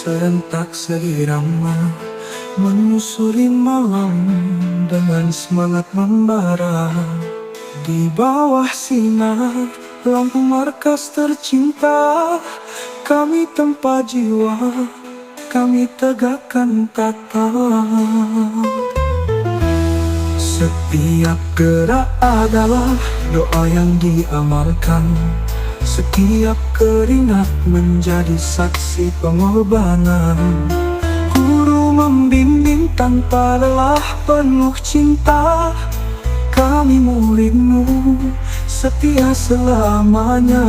serentak seirama menyusuri malam dengan semangat membara. Di bawah sinar lampu markas tercinta, kami tempa jiwa, kami tegakkan tata. Setiap gerak adalah doa yang diamalkan, setiap keringat menjadi saksi pengorbanan. Guru membimbing tanpa lelah penuh cinta, kami muridmu setia selamanya.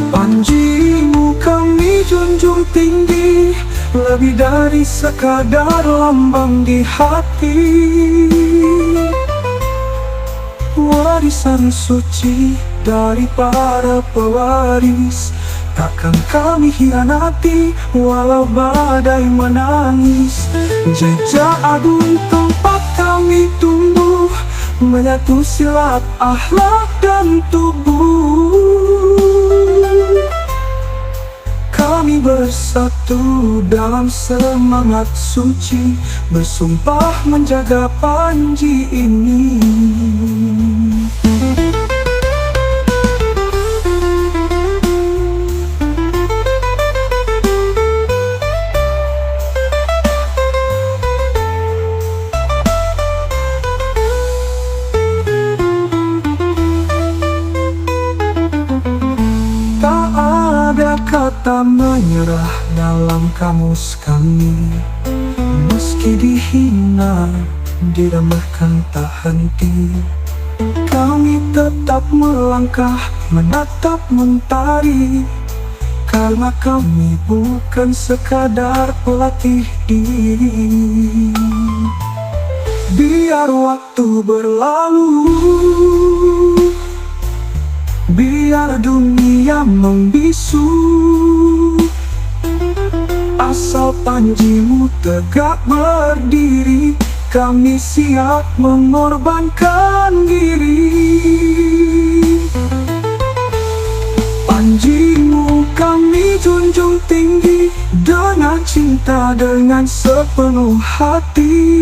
Panjimu kami junjung tinggi, lebih dari sekadar lambang di hati. Warisan suci dari para pewaris, takkan kami hianati walau badai menangis. Jejak agung tempat kami tumbuh, menyatu silat akhlak dan tubuh. Kami bersatu dalam semangat suci, bersumpah menjaga panji ini. Kata menyerah dalam kamus kami, meski dihina, diremehkan tak henti. Kami tetap melangkah, menatap mentari, karena kami bukan sekadar pelatih diri. Biar waktu berlalu, biar dunia membisu, asal panjimu tegak berdiri, kami siap mengorbankan diri. Panjimu kami junjung tinggi, dengan cinta, dengan sepenuh hati.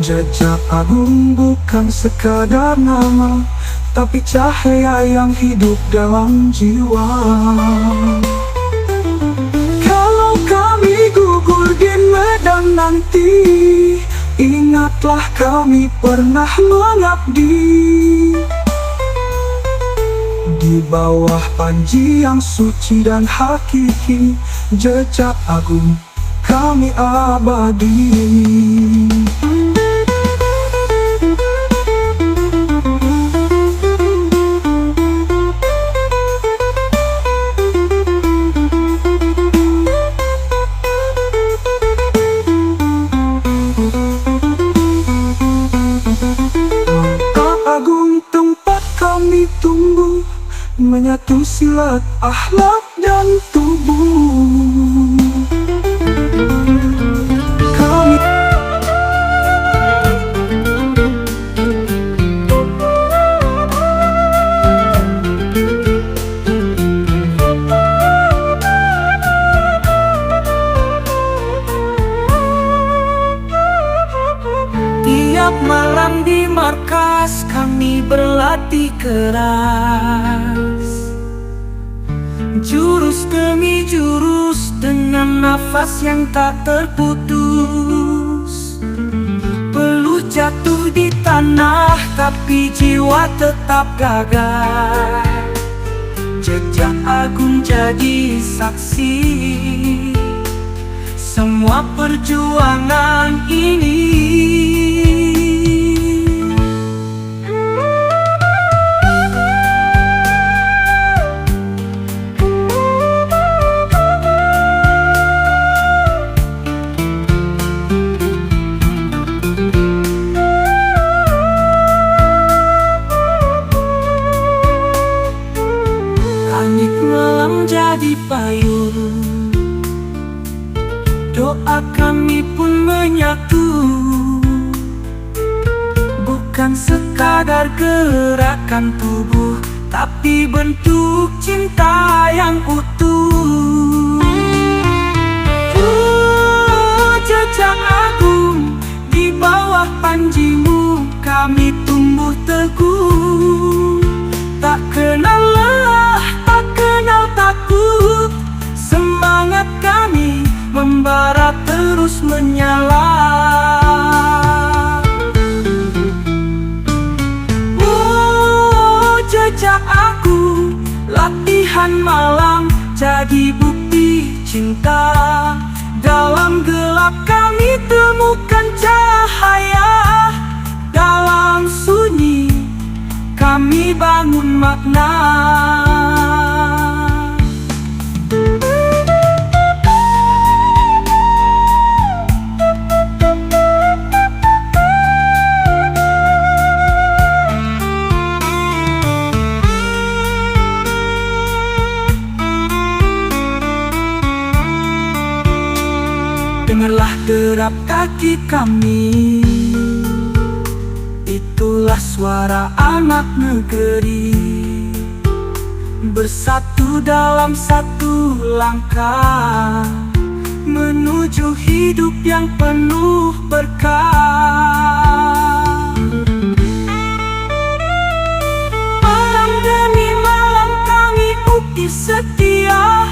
Jejak agung bukan sekadar nama, tapi cahaya yang hidup dalam jiwa. Kalau kami gugur di medan nanti, ingatlah kami pernah mengabdi. Di bawah panji yang suci dan hakiki, jejak agung kami abadi. Kami tumbuh, menyatu silat akhlak dan tubuh. Kami tiap malam di markas kami berlatih keras, jurus demi jurus dengan nafas yang tak terputus. Peluh jatuh di tanah tapi jiwa tetap gagah. Jejak agung jadi saksi semua perjuangan ini. Langit malam jadi payung, doa kami pun menyatu. Bukan sekadar gerakan tubuh, tapi bentuk cinta yang utuh. Jejak agung, di bawah panjimu kami tumbuh teguh. Tak kenal lelah, tak kenal takut, semangat kami membara terus menyala. Jejak aku, latihan malam jadi bukti cinta. Dalam gelap kami temukan cahaya, dalam sunyi kami bangun makna. Dengarlah derap kaki kami, itulah suara anak negeri. Bersatu dalam satu langkah, menuju hidup yang penuh berkah. Malam demi malam kami ukir setia,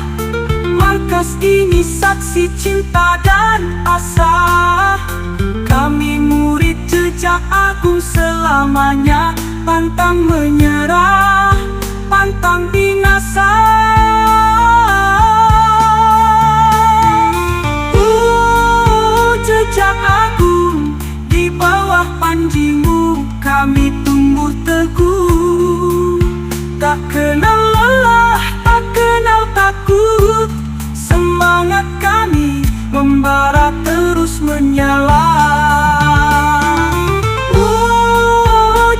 markas ini saksi cinta dan asa. Kami murid jejak agung selamanya, pantang menyerah, pantang binasa. Jejak agung, di bawah panjimu kami tumbuh teguh. Tak kenal lelah, tak kenal takut, semangat kami membara terus menyala.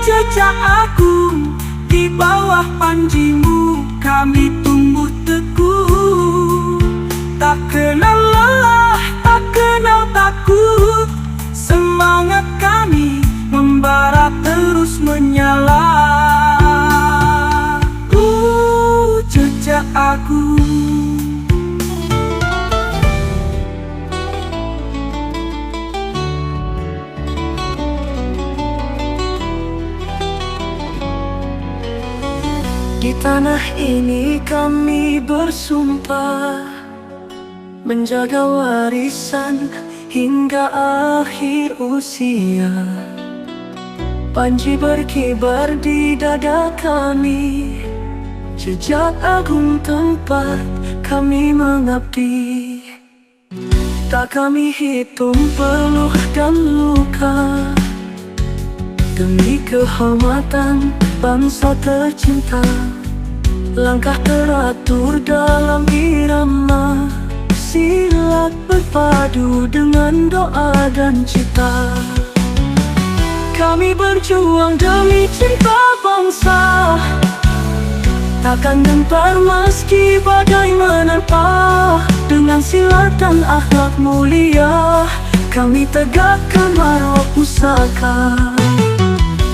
Jejak agung, di bawah panjimu kami tumbuh teguh. Tak kenal lelah, tak kenal takut, semangat kami membara terus menyala. Jejak agung. Di tanah ini kami bersumpah menjaga warisan hingga akhir usia. Panji berkibar di dada kami, jejak agung tempat kami mengabdi. Tak kami hitung peluh dan luka, demi kehormatan bangsa tercinta. Langkah teratur dalam irama, silat berpadu dengan doa dan cita. Kami berjuang demi cinta bangsa, takkan gentar meski badai menerpa. Dengan silat dan akhlak mulia, kami tegakkan marwah pusaka.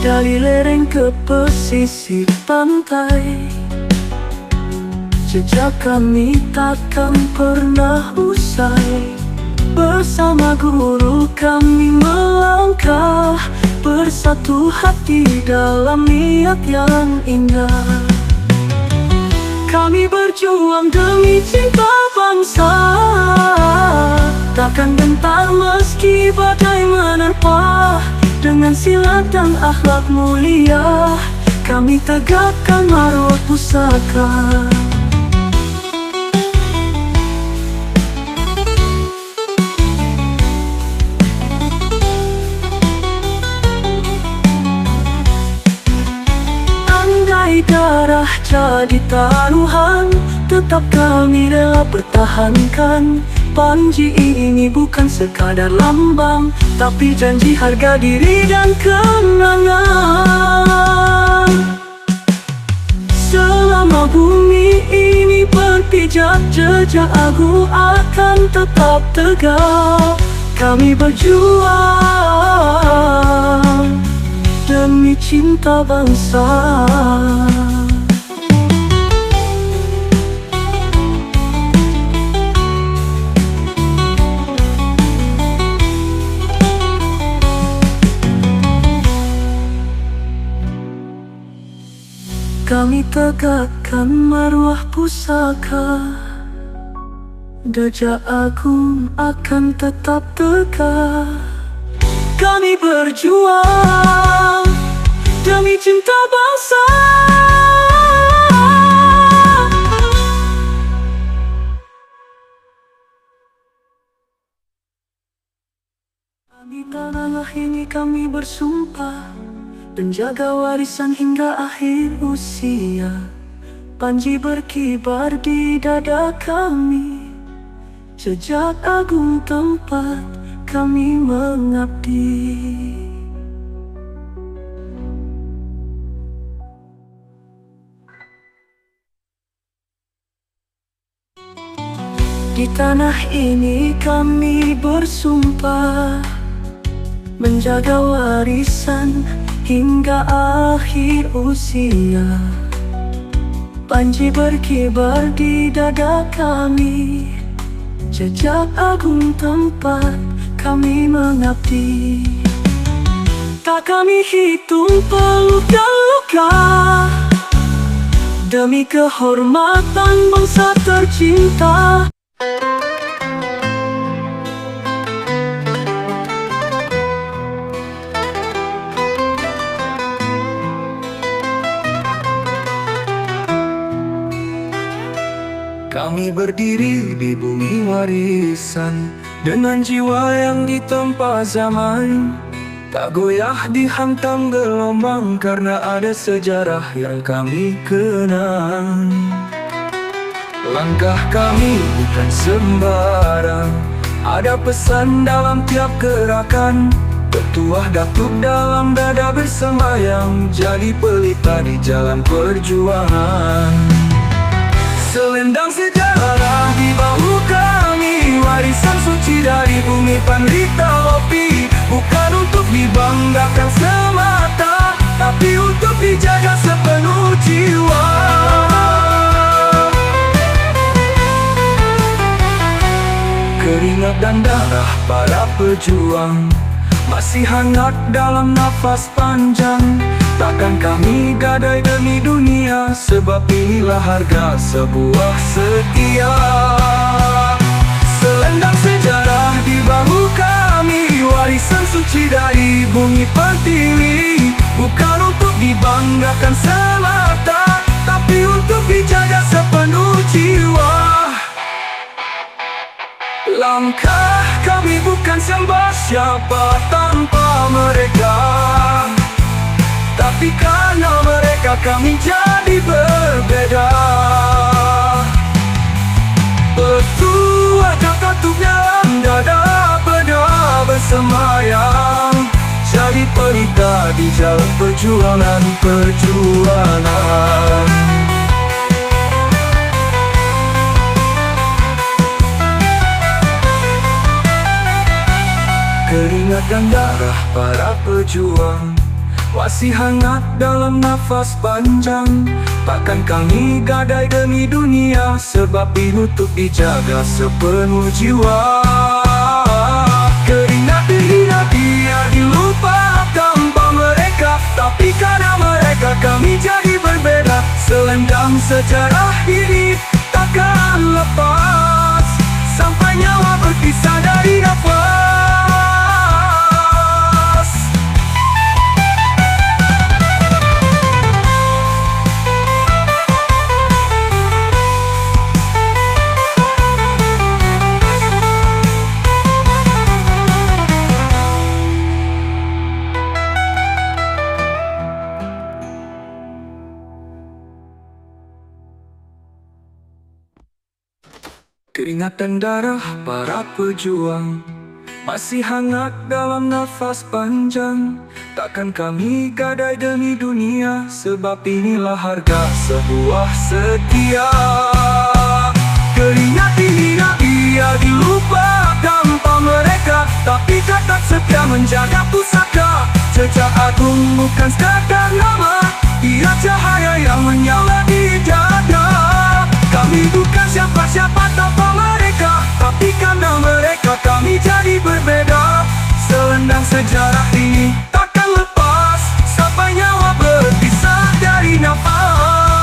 Dari lereng ke pesisir pantai, jejak kami takkan pernah usai. Bersama guru kami melangkah, bersatu hati dalam niat yang indah. Kami berjuang demi cinta bangsa, takkan gentar meski badai menerpa. Dengan silat dan akhlak mulia, kami tegakkan marwah pusaka. Andai darah jadi taruhan, tetap kami rela pertahankan. Panji ini bukan sekadar lambang, tapi janji harga diri dan kenangan. Selama bumi ini berpijak, jejak agung akan tetap tegak. Kami berjuang demi cinta bangsa. Kami tegakkan marwah pusaka, Gajah Agung akan tetap tegak. Kami berjuang demi cinta bangsa. Di tanah ini kami bersumpah menjaga warisan hingga akhir usia. Panji berkibar di dada kami, jejak agung tempat kami mengabdi. Di tanah ini kami bersumpah menjaga warisan hingga akhir usia. Panji berkibar di dada kami, jejak agung tempat kami mengabdi. Tak kami hitung peluk dan luka, demi kehormatan bangsa tercinta. Kami berdiri di bumi warisan dengan jiwa yang ditempa zaman. Tak goyah dihantam gelombang karena ada sejarah yang kami kenang. Langkah kami bukan sembarang, ada pesan dalam tiap gerakan. Petuah datuk dalam dada bersembayang, jadi pelita di jalan perjuangan. Selendang sejarah di bahu kami, warisan suci dari bumi Pandrita Lopi. Bukan untuk dibanggakan semata, tapi untuk dijaga sepenuh jiwa. Keringat dan darah para pejuang masih hangat dalam nafas panjang. Takkan kami gadai demi dunia, sebab inilah harga sebuah setia. Selendang sejarah di bahu kami, warisan suci dari bumi Pertiwi. Bukan untuk dibanggakan semata, tapi untuk dijaga sepenuh jiwa. Langkah kami bukan siapa tanpa mereka, tapi karena mereka kami jadi berbeda. Petua datuk dalam dada peda bersemayang, jadi pelita di jalan perjuangan. Keringat dan darah para pejuang masih hangat dalam nafas panjang. Takkan kami gadai demi dunia, sebab ini untuk dijaga sepenuh jiwa. Keringat dihina dia dilupa tanpa mereka, tapi karena mereka kami jadi berbeda. Selendang sejarah ini takkan lepas sampai nyawa berpisah dari nafas. Keringat dan darah para pejuang masih hangat dalam nafas panjang. Takkan kami gadai demi dunia, sebab inilah harga sebuah setia. Keringat dihina ia dilupa tanpa mereka, tapi tetap setia menjaga pusaka. Jejak agung bukan sekadar nama, ia cahaya yang menyala di dada. Kami bukan siapa-siapa tanpa mereka, tapi karena mereka kami jadi berbeda. Selendang sejarah ini takkan lepas sampai nyawa berpisah dari nafas.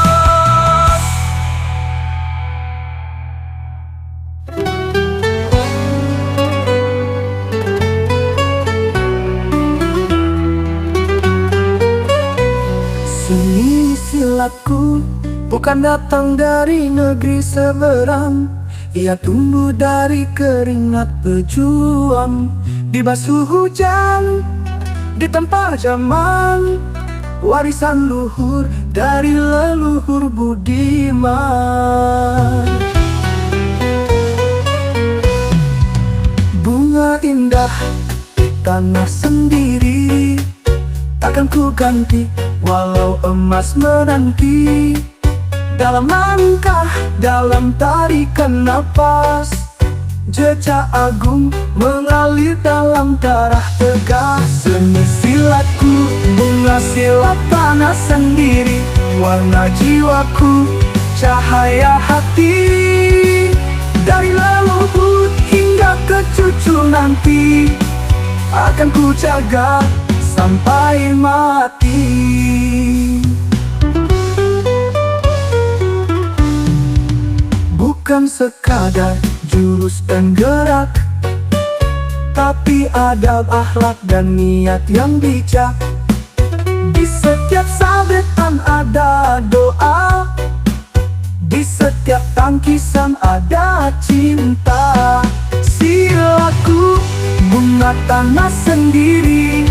bukan datang dari negeri seberang. Ia tumbuh dari keringat pejuang, dibasuh hujan, ditempa zaman, warisan luhur dari leluhur budiman. Bunga indah di tanah sendiri, takkan ku ganti walau emas menanti. Dalam langkah, dalam tarikan napas, jejak agung mengalir dalam darah tegas. Seni silatku, bunga silat tanah sendiri, warna jiwaku, cahaya hati. Dari leluhur hingga ke cucu nanti, akan ku jaga sampai mati. Bukan sekadar jurus dan gerak, tapi adab, akhlak, dan niat yang bijak. Di setiap sabetan ada doa, di setiap tangkisan ada cinta. Silaku, bunga tanah sendiri,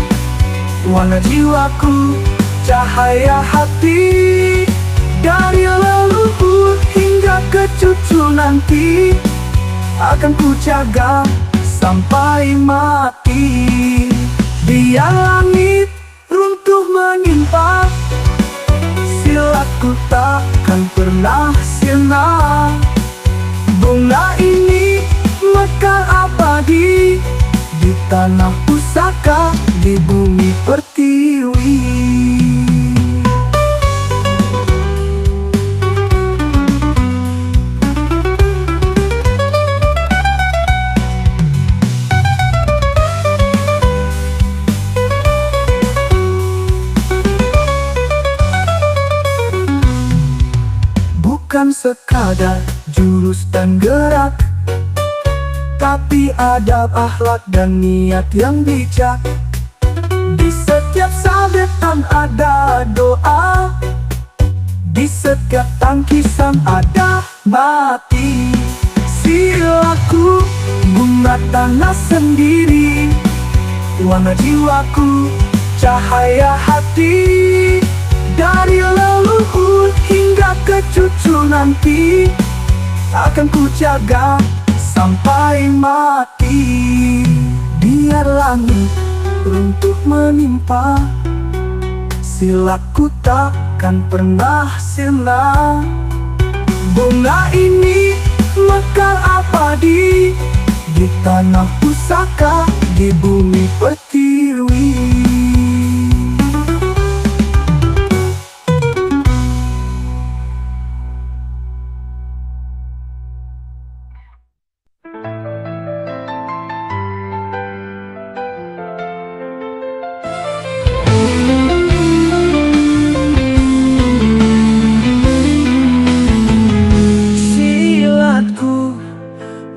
warna jiwaku, cahaya hati. Dari leluhur hingga ke cucu nanti, akan ku jaga sampai mati. Biar langit runtuh menimpa, silatku takkan pernah sirna. Bunga ini mekar abadi di tanah pusaka, di bumi pertiwi. Bukan sekadar jurus dan gerak, tapi adab, akhlak, dan niat yang bijak. Di setiap sabetan ada doa, di setiap tangkisan ada mati. Silaku, bunga tanah sendiri, warna jiwaku, cahaya hati. Dari leluhur hingga ke cucu nanti, akan ku jaga sampai mati. Biar langit runtuh menimpa, silatku takkan pernah sirna. Bunga ini mekar abadi di tanah pusaka, di bumi pertiwi.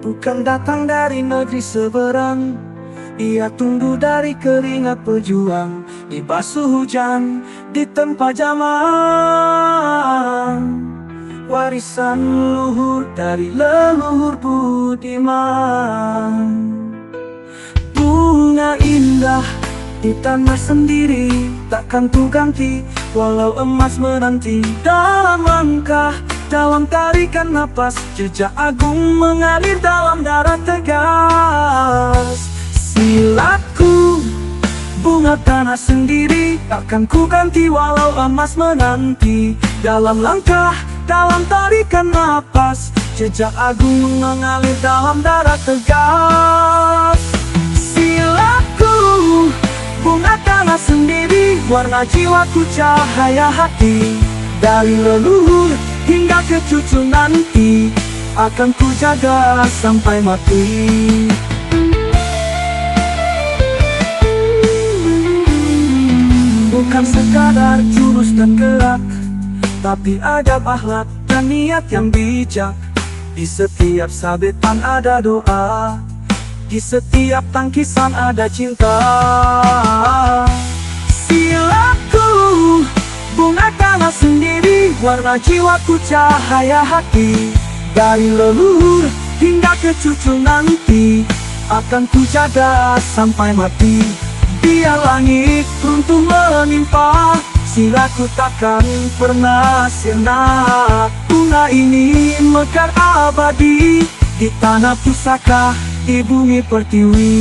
Bukan datang dari negeri seberang, ia tumbuh dari keringat pejuang, dibasuh hujan, ditempa zaman, warisan luhur dari leluhur budiman. Bunga indah di tanah sendiri, takkan ku ganti walau emas menanti. Dalam langkah, dalam tarikan napas, jejak agung mengalir dalam darah tegas. Silatku, bunga tanah sendiri, takkan ku ganti walau emas menanti. Dalam langkah, dalam tarikan napas, jejak agung mengalir dalam darah tegas. Silatku, bunga tanah sendiri, warna jiwaku, cahaya hati. Dari leluhur hingga ke cucu nanti, akan ku jaga sampai mati. Bukan sekadar jurus dan gerak, tapi adab, akhlak, dan niat yang bijak. Di setiap sabetan ada doa, di setiap tangkisan ada cinta. Silaku, bunga tanah sendiri, warna Karena jiwaku cahaya hati, dari leluhur hingga ke cucu nanti, akan ku jaga sampai mati. Biar langit runtuh menimpa, siraku takkan pernah sirna. Bunga ini mekar abadi di tanah pusaka, di bumi pertiwi.